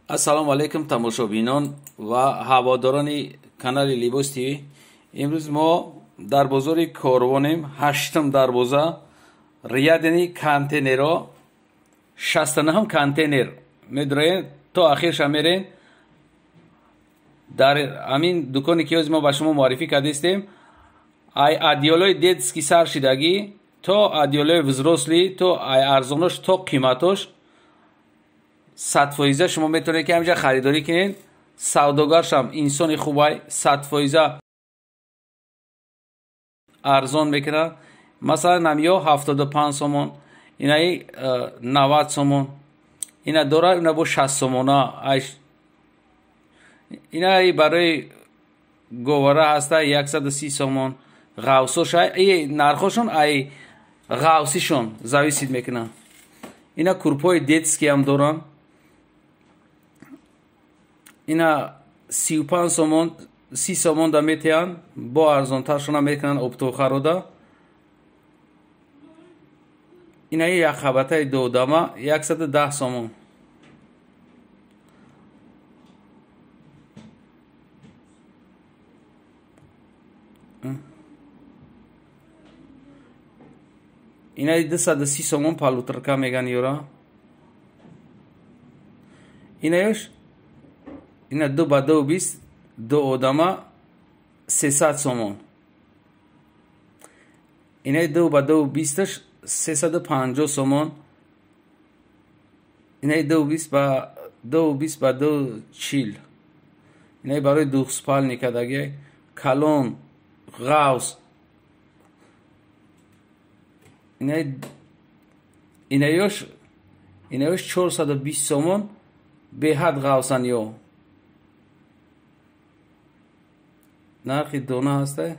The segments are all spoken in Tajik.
ассалому алайкум тамошобинон ва ҳаводорони канали Libos TV. имрӯз мо дар бозори Корвонем, ҳаштум дарвоза риядани контейнеро 69 контейнер медурен то ахирша мерен. дар ҳамин дуконе ки мо ба шумо муаррифӣ кардистем, ай адиёлои детски саршидагӣ то адиёлои взросли, то ай арзонош то қиматош 100% шумо метавонед ки ҳаминҷа харидорӣ кунед. савдогаршам инсони хубай 100% арзон мекунад. масалан намиё 75 сомон, инаи 90 сомон, ина дора ина бо 60 сомона, инаи барои говара ҳаста 130 сомон. ғавсош ай нархошон ай ғавсишон зависид мекунад. ина курпои детски ҳам дорам. ина 35 сомон 30 сомон да метиҳанд, бо арзонтаршона мекунанд обтухарода. ина як хабатаи додама 110 сомон. ина 230 сомон палутрка меган ёра. ина ёш ина 2 ба 220 2 одама 300 сомон. ина 2 ба 220 350 сомон. ина 220 ба 240. ина барои духспални кадаги калон ғавс. ина ёш 420 сомон беҳад ғавсан ё нархи дона ҳаста.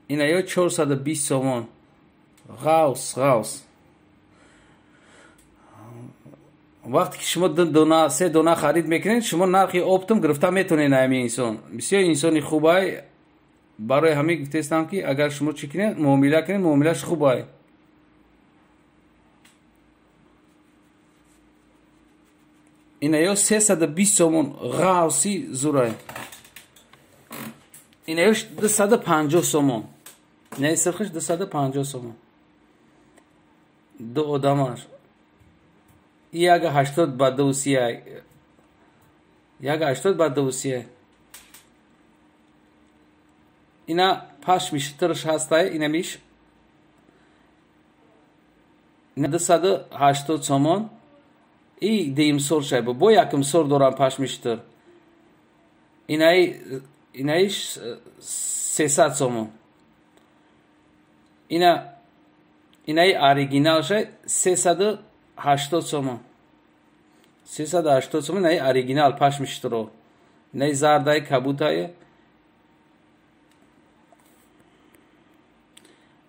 ина ё 420 сомон ғавс. вақте ки шумо дона се дона харид мекунед, шумо нархи оптум гирифта метавонед. ҳамин инсон бисёр инсони хубай. барои ҳамин гуфтестам ки агар шумо чӣ кунед, муомила кунед, муомилаш хубай. ина ё 320 сомон ғавси зурай. ина ё 250 сомон. ина сирхиш 250 сомон. ду одамаш 180 ба 230. 180 ба 230. ина пашми шитирш ҳастай. ина миш ина 280 сомон. и деимсор шайба бо якимсор дорам пашми шитир. инаиш 300 сомон. инаи оригиналшай 380 сомон. 380 сомон инаи оригинал пашми шитиро. инаи зардаи кабутае.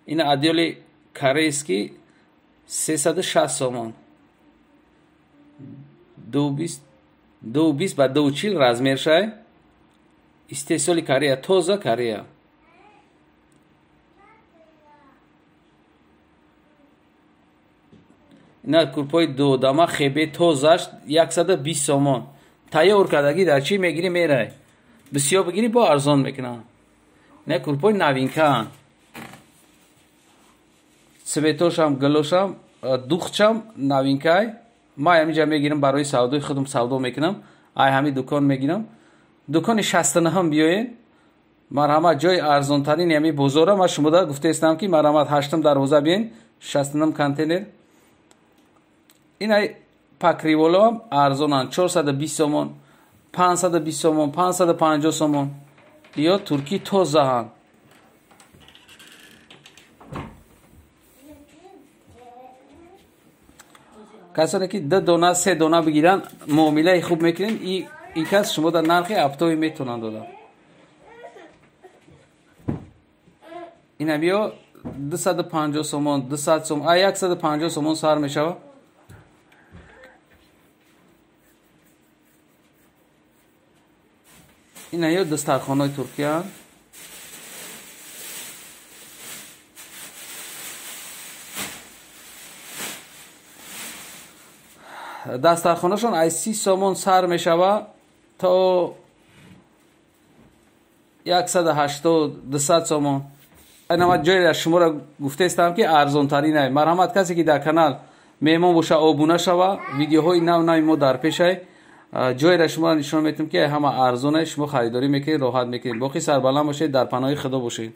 ина адиёли корейски 360 сомон. 220 ба 240 размершай. истеҳсоли Корея, тоза Корея. ина курпои додама хебе тозаш 120 сомон. тайёр кардаги дар чӣ мегирӣ мерай. бисёр бигирӣ бо арзон мекунанд. ина курпои новинкаанд. цветошам гилошам духчам новинкай. ман ҳаминҷа мегирам барои савдои худам савдо мекунам. ай ҳамин дукон мегирам. дукони 69 биёед. марҳамат ҷои арзонтарини ҳамин бозора. ман шумода гуфтаистам ки марҳамат ҳаштум дарвоза биёед. 69 контейнер. инаи пакриволоам арзонанд. 420 сомон, 520 сомон, 550 сомон. ё турки тозаанд. касоне ки 2 дона 3 дона бигиранд, муомилаи хуб мекунед, ин кас шумо дар нархи аптои метавонанд дода. ина биё 250 сомон, 200 сомон, 150 сомон сар мешавад. ина ё дастархонои туркиянд. дастархонашон аз 30 сомон сар мешава то 180-200 сомон. инама ҷойра шуморо гуфтаистам ки арзонтарин. марҳамат, касе ки дар канал меҳмон боша обуна шава, видеоҳои нав-нави мо дар пешай. ҷойра шуморо нишон метавонем ки ҳама арзон аст, шумо харидорӣ мекунед, роҳат мекунед. боқи сарбаланд бошед, дар паноҳи худо бошед.